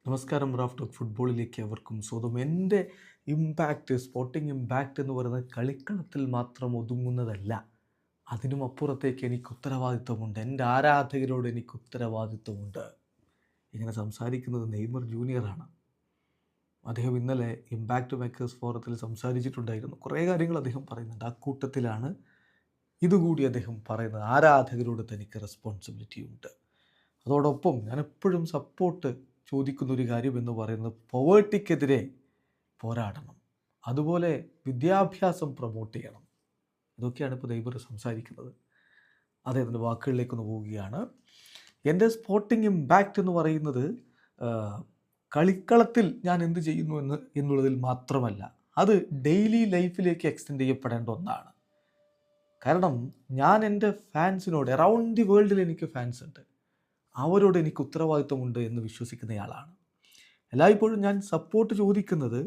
നമസ്കാരം. Raf talk ഫുട്ബോളിലേക്ക് അവർക്കും സ്വന്തം. എൻ്റെ സ്പോർട്ടിംഗ് ഇമ്പാക്റ്റ് എന്ന് പറയുന്നത് കളിക്കളത്തിൽ മാത്രം ഒതുങ്ങുന്നതല്ല. അതിനും അപ്പുറത്തേക്ക് എനിക്ക് ഉത്തരവാദിത്വമുണ്ട്. എൻ്റെ ആരാധകരോട് എനിക്ക് ഉത്തരവാദിത്വമുണ്ട്. ഇങ്ങനെ സംസാരിക്കുന്നത് നെയ്മർ ജൂനിയറാണ്. അദ്ദേഹം ഇന്നലെ ഇമ്പാക്റ്റ് മേക്കേഴ്സ് ഫോറത്തിൽ സംസാരിച്ചിട്ടുണ്ടായിരുന്നു. കുറേ കാര്യങ്ങൾ അദ്ദേഹം പറയുന്നുണ്ട്. ആ കൂട്ടത്തിലാണ് ഇതുകൂടി അദ്ദേഹം പറയുന്നത്. ആരാധകരോട് തനിക്ക് റെസ്പോൺസിബിലിറ്റി ഉണ്ട്. അതോടൊപ്പം ഞാൻ എപ്പോഴും സപ്പോർട്ട് ചോദിക്കുന്നൊരു കാര്യം എന്ന് പറയുന്നത് പോവേർട്ടിക്കെതിരെ പോരാടണം, അതുപോലെ വിദ്യാഭ്യാസം പ്രൊമോട്ട് ചെയ്യണം. ഇതൊക്കെയാണ് ഇപ്പോൾ നെയ്മർ സംസാരിക്കുന്നത്. അദ്ദേഹത്തിൻ്റെ വാക്കുകളിലേക്കൊന്ന് പോവുകയാണ്. എൻ്റെ സ്പോർട്ടിംഗ് ഇമ്പാക്റ്റ് എന്ന് പറയുന്നത് കളിക്കളത്തിൽ ഞാൻ എന്ത് ചെയ്യുന്നു എന്നുള്ളതിൽ മാത്രമല്ല, അത് ഡെയിലി ലൈഫിലേക്ക് എക്സ്റ്റെൻഡ് ചെയ്യപ്പെടേണ്ട ഒന്നാണ്. കാരണം ഞാൻ എൻ്റെ ഫാൻസിനോട്, അറൗണ്ട് ദി വേൾഡിൽ എനിക്ക് ഫാൻസ് ഉണ്ട്, അവരോട് എനിക്ക് ഉത്തരവാദിത്വമുണ്ട് എന്ന് വിശ്വസിക്കുന്നയാളാണ്. എല്ലായ്പ്പോഴും ഞാൻ സപ്പോർട്ട് ചോദിക്കുന്നത്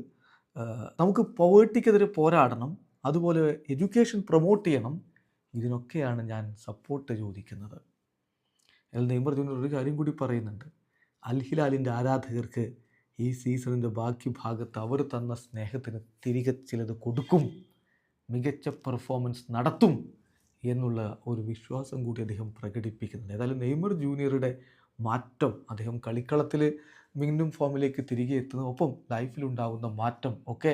നമുക്ക് പോവേർട്ടിക്കെതിരെ പോരാടണം, അതുപോലെ എഡ്യൂക്കേഷൻ പ്രൊമോട്ട് ചെയ്യണം. ഇതിനൊക്കെയാണ് ഞാൻ സപ്പോർട്ട് ചോദിക്കുന്നത്. നെയ്മർ ജൂനിയർ ഒരു കാര്യം കൂടി പറയുന്നുണ്ട്. അൽ ഹിലാലിൻ്റെ ആരാധകർക്ക് ഈ സീസണിൻ്റെ ബാക്കി ഭാഗത്ത് അവർ തന്ന സ്നേഹത്തിന് തിരികെ ചിലത് കൊടുക്കും, മികച്ച പെർഫോമൻസ് നടത്തും എന്നുള്ള ഒരു വിശ്വാസം കൂടി അദ്ദേഹം പ്രകടിപ്പിക്കുന്നുണ്ട്. ഏതായാലും നെയ്മർ ജൂനിയറുടെ മാറ്റം, അദ്ദേഹം കളിക്കളത്തിൽ വീണ്ടും ഫോമിലേക്ക് തിരികെ എത്തുന്നതൊപ്പം ലൈഫിലുണ്ടാകുന്ന മാറ്റം ഒക്കെ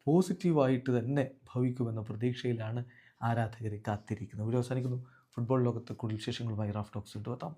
പോസിറ്റീവായിട്ട് തന്നെ ഭവിക്കുമെന്ന പ്രതീക്ഷയിലാണ് ആരാധകരെ കാത്തിരിക്കുന്നത്. വീഡിയോ അവസാനിക്കുന്നു. ഫുട്ബോൾ ലോകത്തെ കൂടുതൽ വിശേഷങ്ങളുമായി റാഫ് ടോക്സ് എത്താം.